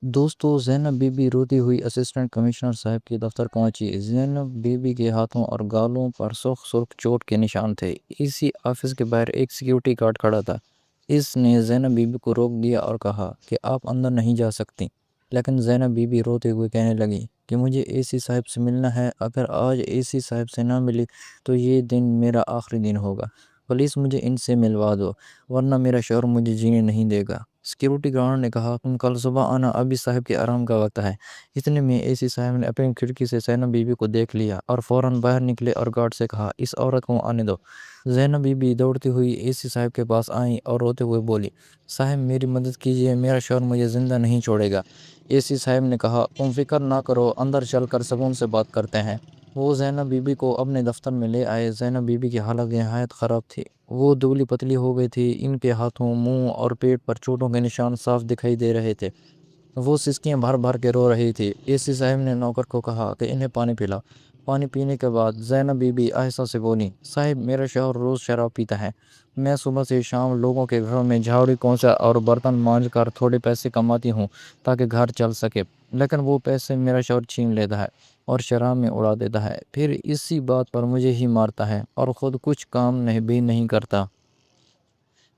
دوستو زینب be be روتی ہوئی اسسٹنٹ کمشنر صاحب کے دفتر پہنچی۔ زینب بی بی کے ہاتھوں اور گالوں پر سرخ سرخ چوٹ کے نشان تھے۔ اسی آفس کے باہر ایک سیکیورٹی گارڈ کھڑا تھا۔ اس نے زینب بی بی کو روک دیا اور کہا کہ آپ اندر نہیں جا سکتی، لیکن زینب بی بی روتے ہوئے کہنے لگی کہ مجھے اے سی صاحب سے ملنا ہے۔ اگر آج اے سی صاحب سے نہ ملی تو یہ دن میرا آخری دن ہوگا۔ پولیس مجھے ان سے ملوا دو، ورنہ میرا شوہر مجھے جینے نہیں دے گا۔ سیکیورٹی گارڈ نے کہا تم کل صبح آنا، ابھی صاحب کے آرام کا وقت ہے۔ اتنے میں اے سی صاحب نے اپنی کھڑکی سے زینب بی بی کو دیکھ لیا اور فوراً باہر نکلے اور گارڈ سے کہا اس عورت کو آنے دو۔ زینب بی بی دوڑتی ہوئی اے سی صاحب کے پاس آئیں اور روتے ہوئے بولی صاحب میری مدد کیجیے، میرا شوہر مجھے زندہ نہیں چھوڑے گا۔ اے سی صاحب نے کہا تم فکر نہ کرو، اندر چل کر سکون سے بات کرتے ہیں۔ وہ زینب بی بی کو اپنے دفتر میں لے آئے۔ زینب بی بی کی حالت نہایت خراب تھی۔ وہ دبلی پتلی ہو گئی تھی، ان کے ہاتھوں، منہ اور پیٹ پر چوٹوں کے نشان صاف دکھائی دے رہے تھے۔ وہ سسکیاں بھر بھر کے رو رہی تھی۔ اے سی صاحب نے نوکر کو کہا کہ انہیں پانی پلاؤ۔ پانی پینے کے بعد زینب بی بی آہستہ سے بولی صاحب میرا شوہر روز شراب پیتا ہے۔ میں صبح سے شام لوگوں کے گھروں میں جھاڑو پونچھا اور برتن مانجھ کر تھوڑے پیسے کماتی ہوں تاکہ گھر چل سکے، لیکن وہ پیسے میرا شوہر چھین لیتا ہے اور شراب میں اڑا دیتا ہے، پھر اسی بات پر مجھے ہی مارتا ہے اور خود کچھ کام بھی نہیں کرتا۔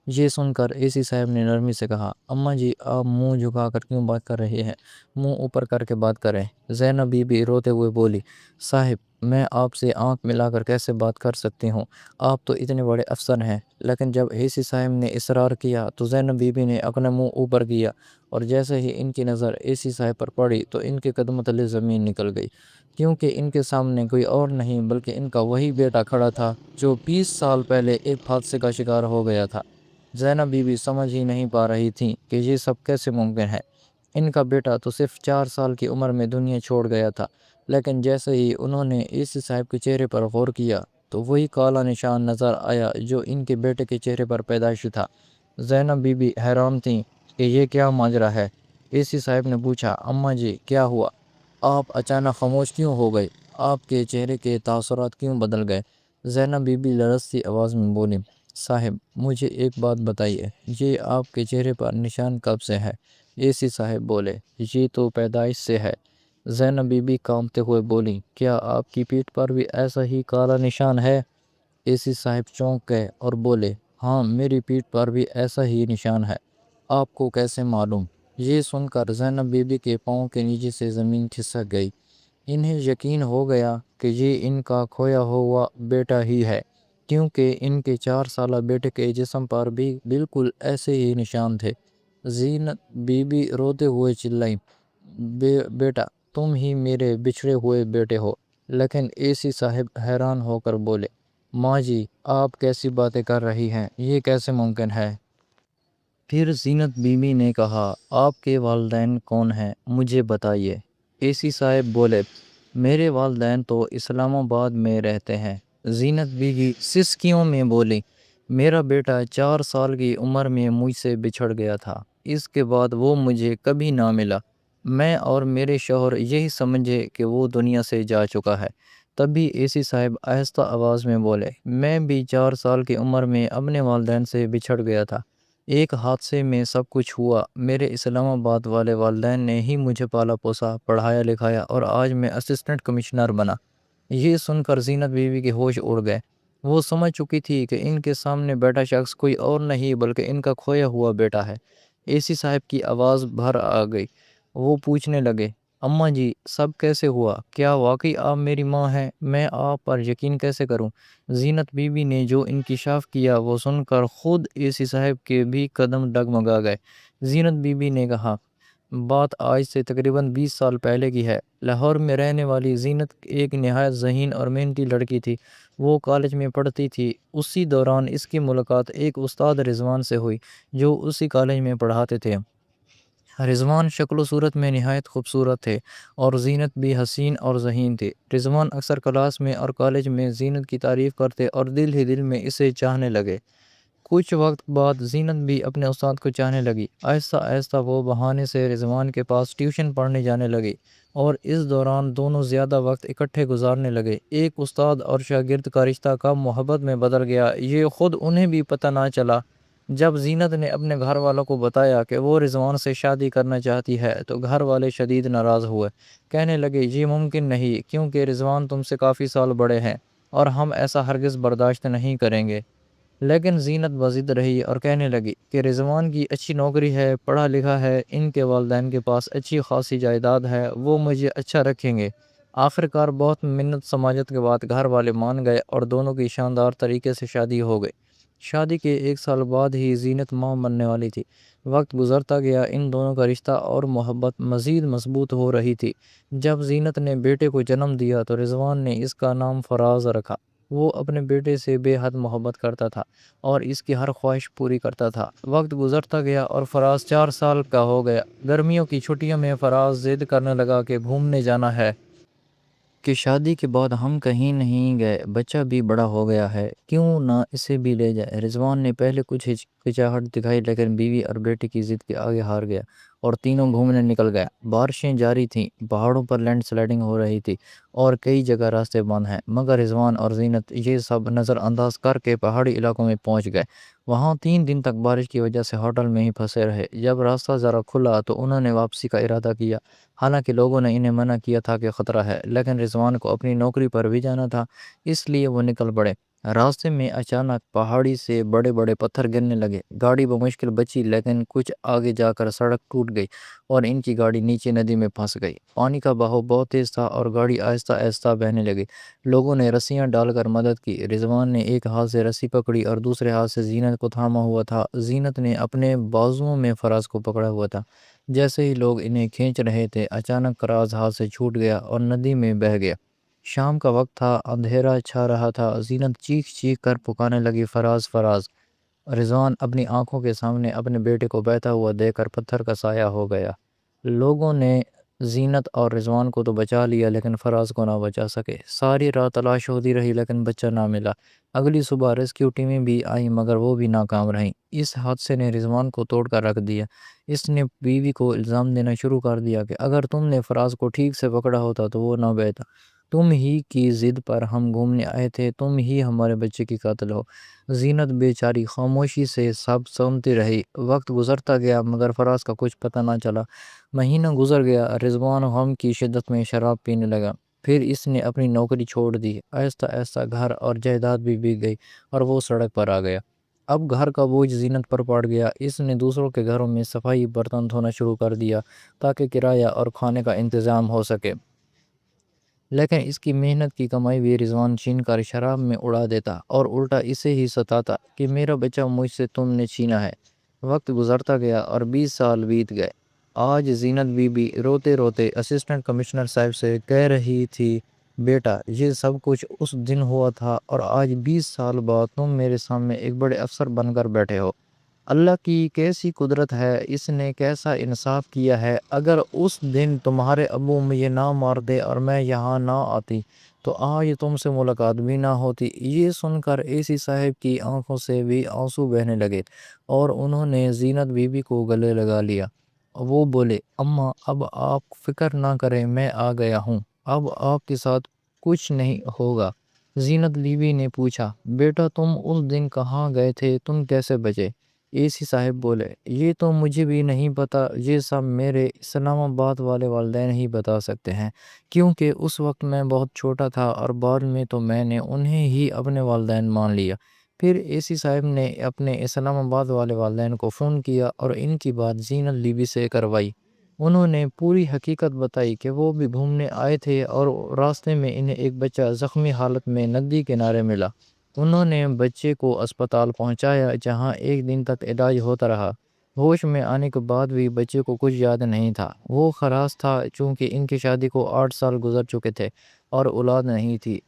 یہ سن کر اے سی صاحب نے نرمی سے کہا اماں جی آپ منہ جھکا کر کیوں بات کر رہے ہیں، منہ اوپر کر کے بات کریں۔ زینب بی بی روتے ہوئے بولی صاحب میں آپ سے آنکھ ملا کر کیسے بات کر سکتی ہوں، آپ تو اتنے بڑے افسر ہیں۔ لیکن جب اے سی صاحب نے اصرار کیا تو زینب بی بی نے اپنا منہ اوپر کیا، اور جیسے ہی ان کی نظر اے سی صاحب پر پڑی تو ان کے قدموں تلے زمین نکل گئی، کیونکہ ان کے سامنے کوئی اور نہیں بلکہ ان کا وہی بیٹا کھڑا تھا جو 20 سال پہلے ایک حادثے کا شکار ہو گیا تھا۔ زینب بی بی سمجھ ہی نہیں پا رہی تھی کہ یہ سب کیسے ممکن ہے۔ ان کا بیٹا تو صرف 4 سال کی عمر میں دنیا چھوڑ گیا تھا، لیکن جیسے ہی انہوں نے اے سی صاحب کے چہرے پر غور کیا تو وہی کالا نشان نظر آیا جو ان کے بیٹے کے چہرے پر پیدائشی تھا۔ زینب بی بی حیران تھیں کہ یہ کیا ماجرا ہے۔ اے سی صاحب نے پوچھا اماں جی کیا ہوا، آپ اچانک خاموش کیوں ہو گئے، آپ کے چہرے کے تاثرات کیوں بدل گئے؟ زینب بی بی لرزتی آواز میں بولی صاحب مجھے ایک بات بتائیے، یہ آپ کے چہرے پر نشان کب سے ہے؟ اے سی صاحب بولے یہ تو پیدائش سے ہے۔ زینب بی بی کانپتے ہوئے بولی کیا آپ کی پیٹھ پر بھی ایسا ہی کالا نشان ہے؟ اے سی صاحب چونک گئے اور بولے ہاں میری پیٹھ پر بھی ایسا ہی نشان ہے۔ آپ کو کیسے معلوم؟ یہ سن کر زینب بی بی کے پاؤں کے نیچے سے زمین کھسک گئی۔ انہیں یقین ہو گیا کہ یہ ان کا کھویا ہوا بیٹا ہی ہے، کیونکہ ان کے 4 سالہ بیٹے کے جسم پر بھی بالکل ایسے ہی نشان تھے۔ زینب بی بی روتے ہوئے چلائیں بیٹا تم ہی میرے بچھڑے ہوئے بیٹے ہو۔ لیکن اے سی صاحب حیران ہو کر بولے ماں جی آپ کیسی باتیں کر رہی ہیں، یہ کیسے ممکن ہے؟ پھر زینت بی بی نے کہا آپ کے والدین کون ہیں، مجھے بتائیے۔ اے سی صاحب بولے میرے والدین تو اسلام آباد میں رہتے ہیں۔ زینت بی بی سسکیوں میں بولی میرا بیٹا 4 سال کی عمر میں مجھ سے بچھڑ گیا تھا، اس کے بعد وہ مجھے کبھی نہ ملا۔ میں اور میرے شوہر یہی سمجھے کہ وہ دنیا سے جا چکا ہے۔ تبھی اے سی صاحب آہستہ آواز میں بولے میں بھی 4 سال کی عمر میں اپنے والدین سے بچھڑ گیا تھا، ایک حادثے میں سب کچھ ہوا۔ میرے اسلام آباد والے والدین نے ہی مجھے پالا پوسا، پڑھایا لکھایا اور آج میں اسسٹنٹ کمشنر بنا۔ یہ سن کر زینت بیوی کے ہوش اڑ گئے۔ وہ سمجھ چکی تھی کہ ان کے سامنے بیٹھا شخص کوئی اور نہیں بلکہ ان کا کھویا ہوا بیٹا ہے۔ اے سی صاحب کی آواز بھر آ گئی۔ وہ پوچھنے لگے اماں جی سب کیسے ہوا، کیا واقعی آپ میری ماں ہیں، میں آپ پر یقین کیسے کروں؟ زینت بی بی نے جو انکشاف کیا وہ سن کر خود اے سی صاحب کے بھی قدم ڈگمگا گئے۔ زینت بی بی نے کہا بات آج سے تقریباً 20 سال پہلے کی ہے۔ لاہور میں رہنے والی زینت ایک نہایت ذہین اور محنتی لڑکی تھی۔ وہ کالج میں پڑھتی تھی۔ اسی دوران اس کی ملاقات ایک استاد رضوان سے ہوئی جو اسی کالج میں پڑھاتے تھے۔ رضوان شکل و صورت میں نہایت خوبصورت تھے اور زینت بھی حسین اور ذہین تھی۔ رضوان اکثر کلاس میں اور کالج میں زینت کی تعریف کرتے اور دل ہی دل میں اسے چاہنے لگے۔ کچھ وقت بعد زینت بھی اپنے استاد کو چاہنے لگی۔ آہستہ آہستہ وہ بہانے سے رضوان کے پاس ٹیوشن پڑھنے جانے لگی اور اس دوران دونوں زیادہ وقت اکٹھے گزارنے لگے۔ ایک استاد اور شاگرد کا رشتہ کب محبت میں بدل گیا یہ خود انہیں بھی پتہ نہ چلا۔ جب زینت نے اپنے گھر والوں کو بتایا کہ وہ رضوان سے شادی کرنا چاہتی ہے تو گھر والے شدید ناراض ہوئے، کہنے لگے یہ ممکن نہیں کیونکہ رضوان تم سے کافی سال بڑے ہیں اور ہم ایسا ہرگز برداشت نہیں کریں گے۔ لیکن زینت بضد رہی اور کہنے لگی کہ رضوان کی اچھی نوکری ہے، پڑھا لکھا ہے، ان کے والدین کے پاس اچھی خاصی جائیداد ہے، وہ مجھے اچھا رکھیں گے۔ آخرکار بہت منت سماجت کے بعد گھر والے مان گئے اور دونوں کی شاندار طریقے سے شادی ہو گئی۔ شادی کے 1 سال بعد ہی زینت ماں بننے والی تھی۔ وقت گزرتا گیا، ان دونوں کا رشتہ اور محبت مزید مضبوط ہو رہی تھی۔ جب زینت نے بیٹے کو جنم دیا تو رضوان نے اس کا نام فراز رکھا۔ وہ اپنے بیٹے سے بے حد محبت کرتا تھا اور اس کی ہر خواہش پوری کرتا تھا۔ وقت گزرتا گیا اور فراز 4 سال کا ہو گیا۔ گرمیوں کی چھٹیوں میں فراز ضد کرنے لگا کہ گھومنے جانا ہے، کہ شادی کے بعد ہم کہیں نہیں گئے، بچہ بھی بڑا ہو گیا ہے، کیوں نہ اسے بھی لے جائے۔ رضوان نے پہلے کچھ ہچکچاہٹ دکھائی لیکن بیوی اور بیٹے کی ضد کے آگے ہار گیا اور تینوں گھومنے نکل گیا۔ بارشیں جاری تھیں، پہاڑوں پر لینڈ سلائڈنگ ہو رہی تھی اور کئی جگہ راستے بند ہیں، مگر رضوان اور زینت یہ سب نظر انداز کر کے پہاڑی علاقوں میں پہنچ گئے۔ وہاں 3 دن تک بارش کی وجہ سے ہوٹل میں ہی پھنسے رہے۔ جب راستہ ذرا کھلا تو انہوں نے واپسی کا ارادہ کیا۔ حالانکہ لوگوں نے انہیں منع کیا تھا کہ خطرہ ہے، لیکن رضوان کو اپنی نوکری پر بھی جانا تھا، اس لیے وہ نکل پڑے۔ راستے میں اچانک پہاڑی سے بڑے بڑے پتھر گرنے لگے۔ گاڑی بمشکل بچی لیکن کچھ آگے جا کر سڑک ٹوٹ گئی اور ان کی گاڑی نیچے ندی میں پھنس گئی۔ پانی کا بہاؤ بہت تیز تھا اور گاڑی آہستہ آہستہ بہنے لگی۔ لوگوں نے رسیاں ڈال کر مدد کی۔ رضوان نے ایک ہاتھ سے رسی پکڑی اور دوسرے ہاتھ سے زینت کو تھاما ہوا تھا۔ زینت نے اپنے بازوؤں میں فراز کو پکڑا ہوا تھا۔ جیسے ہی لوگ انہیں کھینچ رہے تھے، اچانک فراز ہاتھ سے چھوٹ گیا اور ندی میں بہہ گیا۔ شام کا وقت تھا، اندھیرا چھا رہا تھا۔ زینت چیخ چیخ کر پکارنے لگی، فراز فراز۔ رضوان اپنی آنکھوں کے سامنے اپنے بیٹے کو بہتا ہوا دیکھ کر پتھر کا سایہ ہو گیا۔ لوگوں نے زینت اور رضوان کو تو بچا لیا لیکن فراز کو نہ بچا سکے۔ ساری رات تلاش ہوتی رہی لیکن بچہ نہ ملا۔ اگلی صبح ریسکیو ٹیمیں بھی آئیں مگر وہ بھی ناکام رہیں۔ اس حادثے نے رضوان کو توڑ کر رکھ دیا۔ اس نے بیوی کو الزام دینا شروع کر دیا کہ اگر تم نے فراز کو ٹھیک سے پکڑا ہوتا تو وہ نہ بہتا، تم ہی کی ضد پر ہم گھومنے آئے تھے، تم ہی ہمارے بچے کی قاتل ہو۔ زینت بیچاری خاموشی سے سب سنتی رہی۔ وقت گزرتا گیا مگر فراز کا کچھ پتہ نہ چلا۔ مہینہ گزر گیا، رضوان غم کی شدت میں شراب پینے لگا۔ پھر اس نے اپنی نوکری چھوڑ دی۔ آہستہ آہستہ گھر اور جائیداد بھی بک گئی اور وہ سڑک پر آ گیا۔ اب گھر کا بوجھ زینت پر پڑ گیا۔ اس نے دوسروں کے گھروں میں صفائی، برتن دھونا شروع کر دیا تاکہ کرایہ اور کھانے کا انتظام ہو سکے۔ لیکن اس کی محنت کی کمائی بھی رضوان چھین کر شراب میں اڑا دیتا اور الٹا اسے ہی ستاتا کہ میرا بچہ مجھ سے تم نے چھینا ہے۔ وقت گزرتا گیا اور 20 سال بیت گئے۔ آج زینت بی بی روتے روتے اسسٹنٹ کمشنر صاحب سے کہہ رہی تھی، بیٹا یہ سب کچھ اس دن ہوا تھا اور آج 20 سال بعد تم میرے سامنے ایک بڑے افسر بن کر بیٹھے ہو۔ اللہ کی کیسی قدرت ہے، اس نے کیسا انصاف کیا ہے۔ اگر اس دن تمہارے ابو مجھے نہ مارتے اور میں یہاں نہ آتی تو آج تم سے ملاقات بھی نہ ہوتی۔ یہ سن کر اے سی صاحب کی آنکھوں سے بھی آنسو بہنے لگے اور انہوں نے زینت بی بی کو گلے لگا لیا۔ وہ بولے، اماں اب آپ فکر نہ کریں، میں آ گیا ہوں، اب آپ کے ساتھ کچھ نہیں ہوگا۔ زینت بی بی نے پوچھا، بیٹا تم اس دن کہاں گئے تھے، تم کیسے بچے؟ اے سی صاحب بولے، یہ تو مجھے بھی نہیں پتا، یہ سب میرے اسلام آباد والے والدین ہی بتا سکتے ہیں، کیونکہ اس وقت میں بہت چھوٹا تھا اور بعد میں تو میں نے انہیں ہی اپنے والدین مان لیا۔ پھر اے سی صاحب نے اپنے اسلام آباد والے والدین کو فون کیا اور ان کی بات زینت بی بی سے کروائی۔ انہوں نے پوری حقیقت بتائی کہ وہ بھی گھومنے آئے تھے اور راستے میں انہیں ایک بچہ زخمی حالت میں ندی کنارے ملا۔ انہوں نے بچے کو اسپتال پہنچایا جہاں 1 دن تک علاج ہوتا رہا۔ ہوش میں آنے کے بعد بھی بچے کو کچھ یاد نہیں تھا۔ وہ خراش تھا چونکہ ان کی شادی کو 8 سال گزر چکے تھے اور اولاد نہیں تھی۔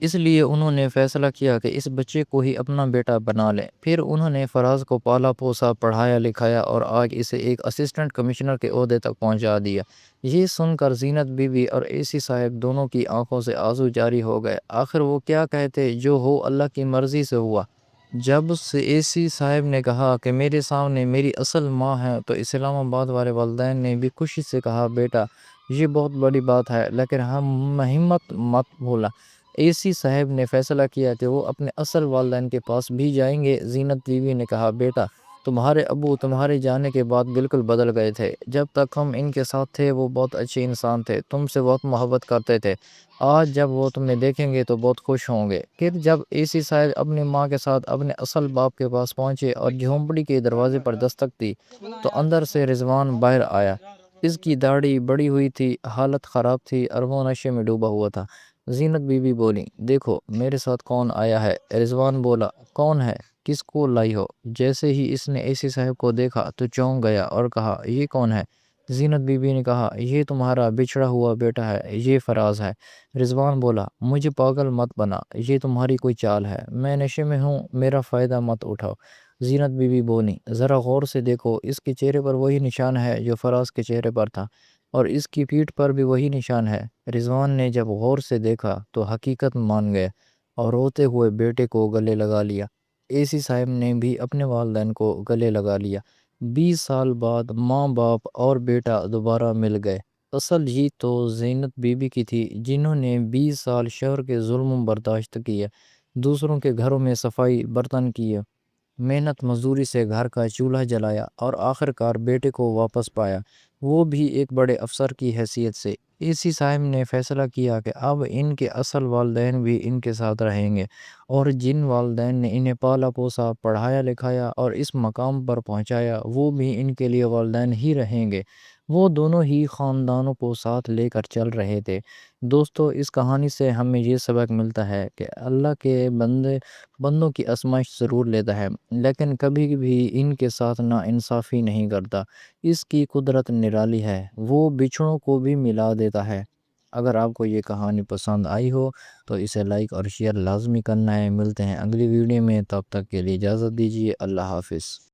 اس لیے انہوں نے فیصلہ کیا کہ اس بچے کو ہی اپنا بیٹا بنا لیں۔ پھر انہوں نے فراز کو پالا پوسا، پڑھایا لکھایا اور آج اسے ایک اسسٹنٹ کمشنر کے عہدے تک پہنچا دیا۔ یہ سن کر زینت بی بی اور اے سی صاحب دونوں کی آنکھوں سے آنسو جاری ہو گئے۔ آخر وہ کیا کہتے، جو ہو اللہ کی مرضی سے ہوا۔ جب سے اے سی صاحب نے کہا کہ میرے سامنے میری اصل ماں ہے تو اسلام آباد والے والدین نے بھی خوشی سے کہا، بیٹا یہ بہت بڑی بات ہے لیکن ہم ہمت مت بھولا۔ اے سی صاحب نے فیصلہ کیا کہ وہ اپنے اصل والدین کے پاس بھی جائیں گے۔ زینت بیوی نے کہا بیٹا تمہارے ابو تمہارے جانے کے بعد بالکل بدل گئے تھے۔ جب تک ہم ان کے ساتھ تھے وہ بہت اچھے انسان تھے، تم سے بہت محبت کرتے تھے۔ آج جب وہ تمہیں دیکھیں گے تو بہت خوش ہوں گے۔ پھر جب اے سی صاحب اپنی ماں کے ساتھ اپنے اصل باپ کے پاس پہنچے اور جھونپڑی کے دروازے پر دستک دی تو اندر سے رضوان باہر آیا۔ اس کی داڑھی بڑی ہوئی تھی، حالت خراب تھی اور وہ نشے میں ڈوبا ہوا تھا۔ زینت بی بی بولی دیکھو میرے ساتھ کون آیا ہے۔ رضوان بولا کون ہے، کس کو لائی ہو؟ جیسے ہی اس نے اے سی صاحب کو دیکھا تو چونک گیا اور کہا یہ کون ہے؟ زینت بی بی نے کہا یہ تمہارا بچھڑا ہوا بیٹا ہے، یہ فراز ہے۔ رضوان بولا مجھے پاگل مت بنا، یہ تمہاری کوئی چال ہے، میں نشے میں ہوں، میرا فائدہ مت اٹھاؤ۔ زینت بی بی بولی ذرا غور سے دیکھو، اس کے چہرے پر وہی نشان ہے جو فراز کے چہرے پر تھا، اور اس کی پیٹھ پر بھی وہی نشان ہے۔ رضوان نے جب غور سے دیکھا تو حقیقت مان گیا اور روتے ہوئے بیٹے کو گلے لگا لیا۔ اے سی صاحب نے بھی اپنے والدین کو گلے لگا لیا۔ 20 سال بعد ماں باپ اور بیٹا دوبارہ مل گئے۔ اصل جیت تو زینت بی بی کی تھی، جنہوں نے 20 سال شوہر کے ظلم برداشت کیے، دوسروں کے گھروں میں صفائی برتن کیے، محنت مزدوری سے گھر کا چولہا جلایا اور آخرکار بیٹے کو واپس پایا، وہ بھی ایک بڑے افسر کی حیثیت سے۔ اے سی صاحب نے فیصلہ کیا کہ اب ان کے اصل والدین بھی ان کے ساتھ رہیں گے، اور جن والدین نے انہیں پالا پوسا، پڑھایا لکھایا اور اس مقام پر پہنچایا وہ بھی ان کے لیے والدین ہی رہیں گے۔ وہ دونوں ہی خاندانوں کو ساتھ لے کر چل رہے تھے۔ دوستو اس کہانی سے ہمیں یہ سبق ملتا ہے کہ اللہ کے بندوں کی آزمائش ضرور لیتا ہے، لیکن کبھی بھی ان کے ساتھ نا انصافی نہیں کرتا۔ اس کی قدرت نرالی ہے، وہ بچھڑوں کو بھی ملا دیتا ہے۔ اگر آپ کو یہ کہانی پسند آئی ہو تو اسے لائک اور شیئر لازمی کرنا ہے۔ ملتے ہیں اگلی ویڈیو میں، تب تک کے لیے اجازت دیجیے، اللہ حافظ۔